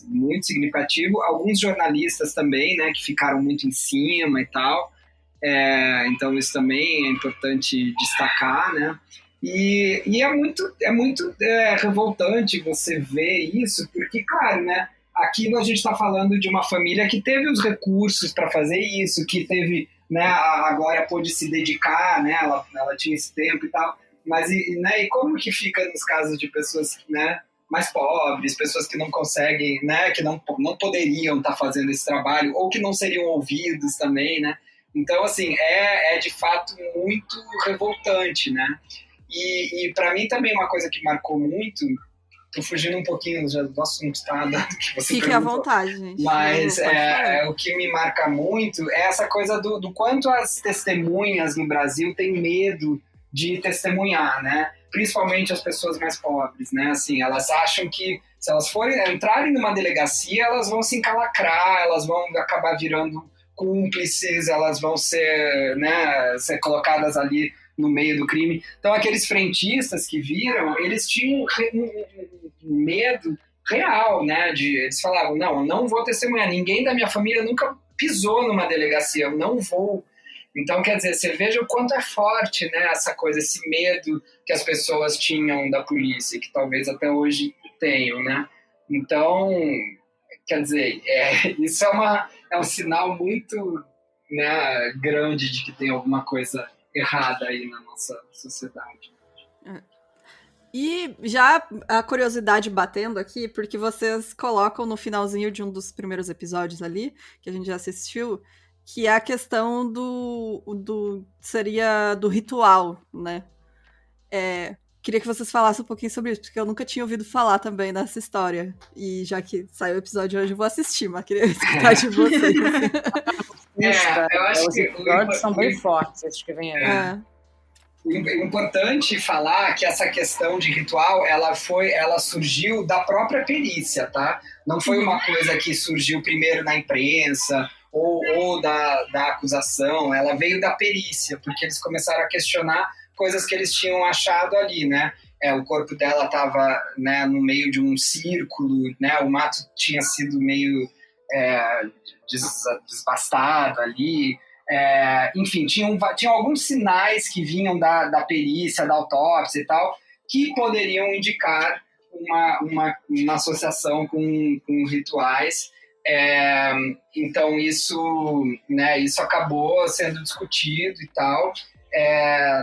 muito significativo. Alguns jornalistas também, né, que ficaram muito em cima e tal. Então isso também é importante destacar, né? E é muito revoltante você ver isso, porque, claro, né, aqui a gente está falando de uma família que teve os recursos para fazer isso, que teve, né, a Glória pôde se dedicar, né, ela tinha esse tempo e tal, mas e como que fica nos casos de pessoas, né, mais pobres, pessoas que não conseguem, né, que não poderiam estar fazendo esse trabalho, ou que não seriam ouvidos também, né? Então, assim, de fato muito revoltante, né? E para mim também uma coisa que marcou muito tô fugindo um pouquinho do assunto, tá? Que você Fique à vontade, gente. Mas o que me marca muito é essa coisa do quanto as testemunhas no Brasil têm medo de testemunhar, né? Principalmente as pessoas mais pobres, né? Assim, elas acham que se elas entrarem numa delegacia, elas vão se encalacrar, elas vão acabar virando cúmplices, elas vão ser, né, ser colocadas ali no meio do crime. Então, aqueles frentistas que viram, eles tinham um medo real, né? Eles falavam, não, eu não vou testemunhar, ninguém da minha família nunca pisou numa delegacia, eu não vou. Então, quer dizer, você veja o quanto é forte, né, essa coisa, esse medo que as pessoas tinham da polícia, que talvez até hoje tenham, né? Então, quer dizer, isso é um sinal muito, né, grande de que tem alguma coisa errada aí na nossa sociedade. E já a curiosidade batendo aqui, porque vocês colocam no finalzinho de um dos primeiros episódios ali, que a gente já assistiu, que é a questão seria do ritual, né? Queria que vocês falassem um pouquinho sobre isso, porque eu nunca tinha ouvido falar também dessa história. E já que saiu o episódio hoje, eu vou assistir, mas queria escutar de vocês. Eu acho os episódios são bem fortes, esses que vêm aí. O importante falar que essa questão de ritual, ela surgiu da própria perícia, tá? Não foi uma coisa que surgiu primeiro na imprensa ou da acusação, ela veio da perícia, porque eles começaram a questionar coisas que eles tinham achado ali, né? O corpo dela estava, né, no meio de um círculo, né? O mato tinha sido meio desbastado ali. Enfim, tinham alguns sinais que vinham da perícia, da autópsia e tal, que poderiam indicar uma associação com rituais. Então isso acabou sendo discutido e tal.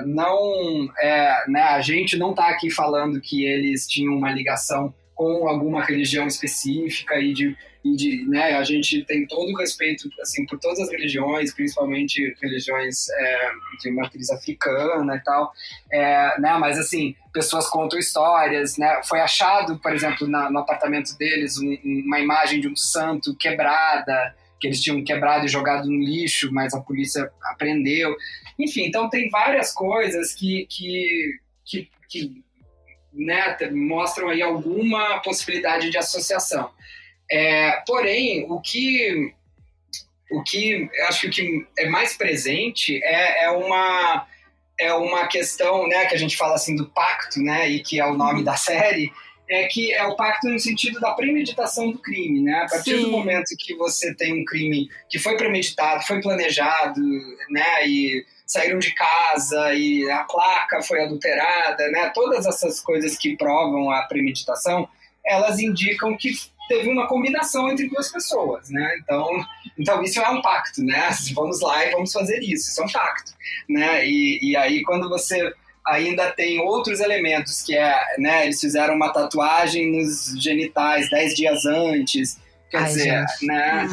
Né, a gente não está aqui falando que eles tinham uma ligação com alguma religião específica né, a gente tem todo o respeito assim, por todas as religiões, principalmente religiões de matriz africana e tal, né, mas assim, pessoas contam histórias, né, foi achado, por exemplo, no apartamento deles uma imagem de um santo quebrada, que eles tinham quebrado e jogado no lixo, mas a polícia apreendeu. Enfim, então tem várias coisas que né, mostram aí alguma possibilidade de associação. Porém, o que eu acho que é mais presente é uma questão, né, que a gente fala assim do pacto, né, e que é o nome da série, que é o pacto no sentido da premeditação do crime, né? A partir do momento que você tem um crime que foi premeditado, foi planejado, né, e saíram de casa e a placa foi adulterada, né? Todas essas coisas que provam a premeditação, elas indicam que teve uma combinação entre duas pessoas, né? Então isso é um pacto, né? Vamos lá e vamos fazer isso é um pacto, né? E aí quando você ainda tem outros elementos, que né, eles fizeram uma tatuagem nos genitais 10 dias antes, quer dizer, gente, né?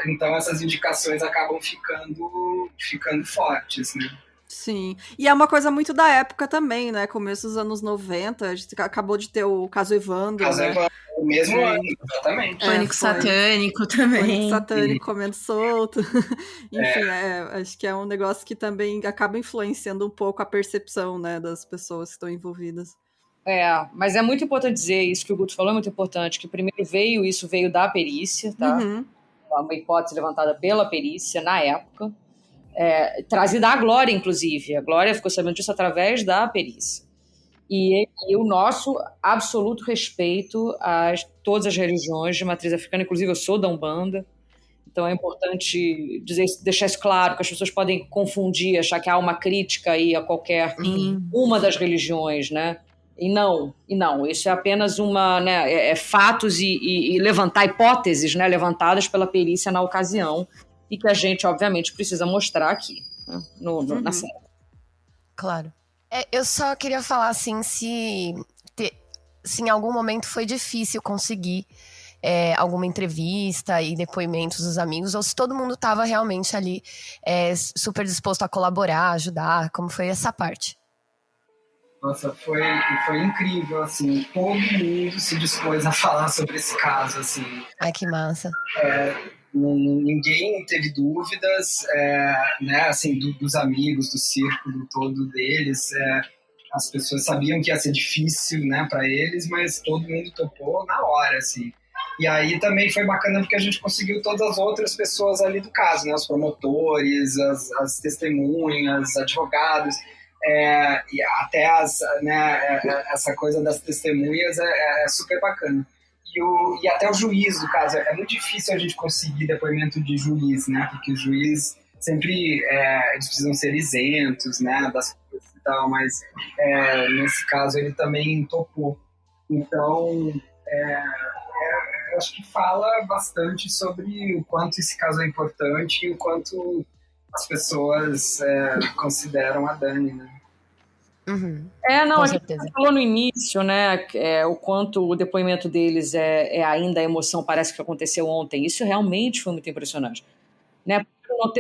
Então essas indicações acabam ficando fortes, né? Sim, e é uma coisa muito da época também, né? Começo dos anos 90, a gente acabou de ter o caso Evandro, caso Evandro, o mesmo ano, exatamente. Pânico satânico também. Pânico satânico comendo solto. Enfim, acho que é um negócio que também acaba influenciando um pouco a percepção, né, das pessoas que estão envolvidas. Mas é muito importante dizer isso que o Guto falou, é muito importante, que primeiro veio da perícia, tá? Uma hipótese levantada pela perícia na época, trazida à Glória, inclusive. A Glória ficou sabendo disso através da perícia. E o nosso absoluto respeito a todas as religiões de matriz africana, inclusive eu sou da Umbanda, então é importante deixar isso claro, que as pessoas podem confundir, achar que há uma crítica aí a qualquer uma das religiões, né? E não, isso é apenas fatos e levantar hipóteses, né, levantadas pela perícia na ocasião, e que a gente, obviamente, precisa mostrar aqui, né, na série. Claro. Eu só queria falar, assim, se em algum momento foi difícil conseguir alguma entrevista e depoimentos dos amigos, ou se todo mundo estava realmente ali super disposto a colaborar, ajudar, como foi essa parte? Nossa, foi incrível, assim, todo mundo se dispôs a falar sobre esse caso, assim. Ai, que massa. Ninguém teve dúvidas, né, assim, dos amigos, do círculo todo deles, as pessoas sabiam que ia ser difícil, né, para eles, mas todo mundo topou na hora, assim. E aí também foi bacana porque a gente conseguiu todas as outras pessoas ali do caso, né, os promotores, as testemunhas, advogados, e até né, essa coisa das testemunhas é super bacana. E até o juiz do caso, é muito difícil a gente conseguir depoimento de juiz, né, porque o juiz sempre, eles precisam ser isentos, né, das coisas e tal, mas nesse caso ele também topou. Então, eu acho que fala bastante sobre o quanto esse caso é importante e o quanto as pessoas consideram a Dani, né? Uhum. Não, Com a gente certeza. falou no início, né, o quanto o depoimento deles ainda a emoção, parece que aconteceu ontem. Isso realmente foi muito impressionante, né?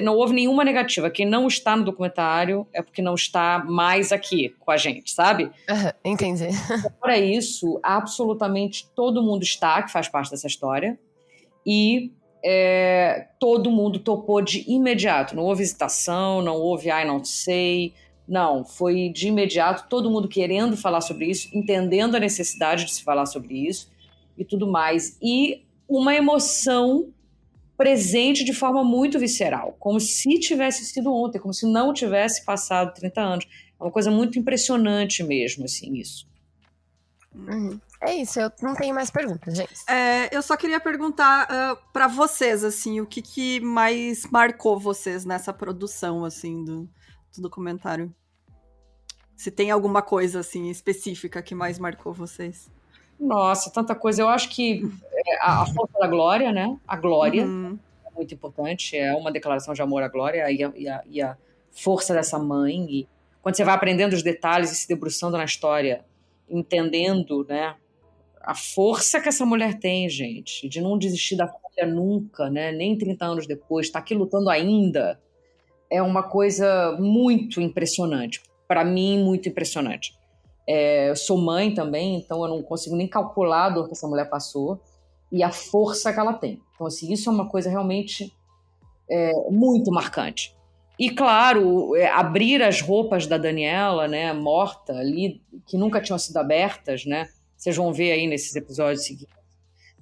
Não houve nenhuma negativa. Quem não está no documentário é porque não está mais aqui com a gente, sabe? Entendi. Fora isso, absolutamente todo mundo está, que faz parte dessa história, e todo mundo topou de imediato. Não houve hesitação, não houve não sei. Não, foi de imediato, todo mundo querendo falar sobre isso, entendendo a necessidade de se falar sobre isso e tudo mais. E uma emoção presente de forma muito visceral, como se tivesse sido ontem, como se não tivesse passado 30 anos. É uma coisa muito impressionante mesmo, assim, isso. Uhum. É isso, eu não tenho mais perguntas, gente. Eu só queria perguntar pra vocês, assim, o que mais marcou vocês nessa produção, assim, do documentário? Se tem alguma coisa, assim, específica que mais marcou vocês? Nossa, tanta coisa. Eu acho que a força da Glória, né? A Glória é muito importante. É uma declaração de amor à Glória e a força dessa mãe. E quando você vai aprendendo os detalhes e se debruçando na história, entendendo, né, a força que essa mulher tem, gente, de não desistir da filha nunca, né? Nem 30 anos depois, está aqui lutando ainda, é uma coisa muito impressionante. Para mim, muito impressionante. Eu sou mãe também, então eu não consigo nem calcular a dor que essa mulher passou e a força que ela tem. Então, assim, isso é uma coisa realmente muito marcante. E, claro, abrir as roupas da Daniela, né, morta ali, que nunca tinham sido abertas, né? Vocês vão ver aí nesses episódios seguintes.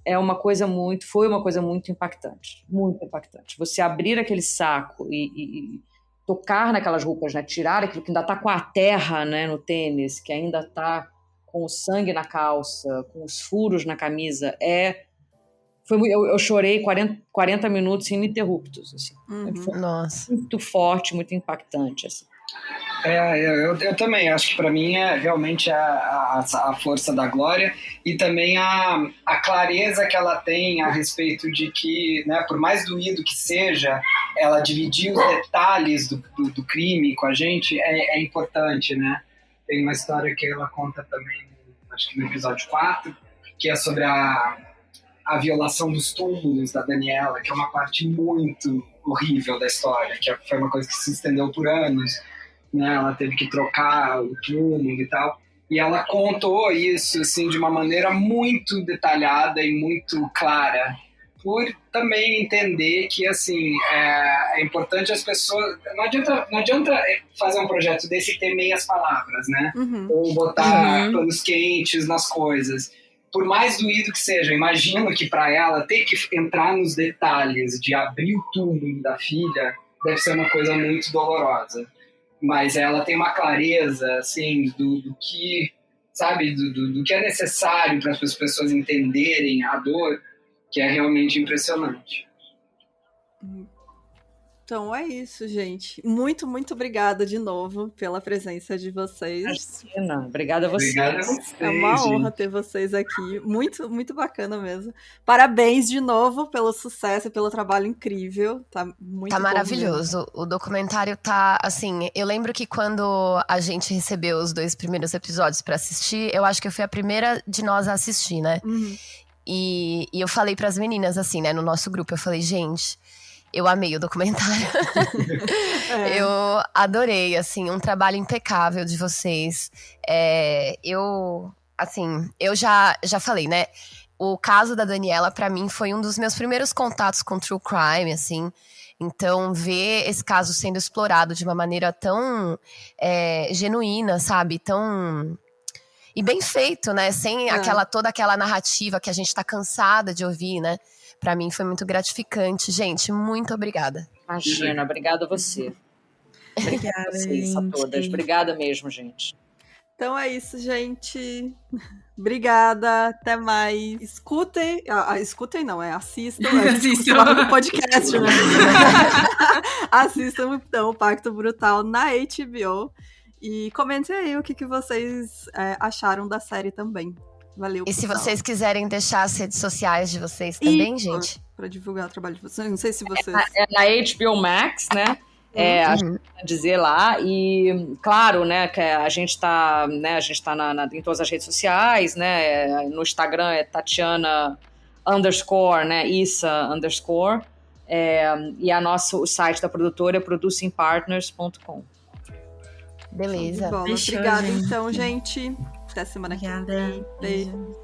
Foi uma coisa muito impactante. Muito impactante. Você abrir aquele saco e tocar naquelas roupas, né? Tirar aquilo que ainda está com a terra, né, no tênis, que ainda está com o sangue na calça, com os furos na camisa, eu chorei 40 minutos ininterruptos, assim. Foi Nossa. muito forte, muito impactante, assim. Eu também acho que para mim é realmente a força da Glória e também a clareza que ela tem a respeito de que, né, por mais doído que seja, ela dividir os detalhes do crime com a gente é importante, né? Tem uma história que ela conta também, acho que no episódio 4, que é sobre a violação dos túmulos da Daniela, que é uma parte muito horrível da história, que foi uma coisa que se estendeu por anos. Né, ela teve que trocar o túmulo e tal, e ela contou isso assim, de uma maneira muito detalhada e muito clara, por também entender que assim, é importante as pessoas, não adianta fazer um projeto desse e ter meias palavras, né? Ou botar panos quentes nas coisas. Por mais doído que seja, imagino que para ela ter que entrar nos detalhes de abrir o túmulo da filha deve ser uma coisa muito dolorosa. Mas ela tem uma clareza, assim, do que, sabe, do que é necessário para as pessoas entenderem a dor, que é realmente impressionante. Então é isso, gente. Muito, muito obrigada de novo pela presença de vocês. Imagina, obrigada a vocês. Obrigada a vocês, é uma honra gente. ter vocês aqui. Muito, muito bacana mesmo. Parabéns de novo pelo sucesso, pelo trabalho incrível. Tá muito bom maravilhoso. mesmo. O documentário tá, assim, eu lembro que quando a gente recebeu os 2 primeiros episódios pra assistir, eu acho que eu fui a primeira de nós a assistir, né? E eu falei pras meninas, assim, né, no nosso grupo, eu falei, gente, Eu amei o documentário. Eu adorei, assim, um trabalho impecável de vocês. Eu já falei, né? O caso da Daniela, pra mim, foi um dos meus primeiros contatos com true crime, assim. Então, ver esse caso sendo explorado de uma maneira tão genuína, sabe? Tão... E bem feito, né? Sem toda aquela narrativa que a gente tá cansada de ouvir, né? Pra mim foi muito gratificante. Gente, muito obrigada. Imagina, obrigada a você. Obrigada, a vocês, a todas. Obrigada mesmo, gente. Então é isso, gente. Obrigada, até mais. Escutem, assistam. Assistam no podcast, né? Assistam, então, o Pacto Brutal na HBO. E comentem aí o que vocês acharam da série também. Valeu, E se pessoal. vocês quiserem deixar as redes sociais de vocês também, gente. Para divulgar o trabalho de vocês. Não sei se vocês... É na HBO Max, né? Acho que dizer lá. E, claro, né, que a gente tá em todas as redes sociais, né? No Instagram é Tatiana _ né? Issa _ e o site da produtora é producingpartners.com. Beleza. Obrigada, então, gente. Até semana que vem. Beijo.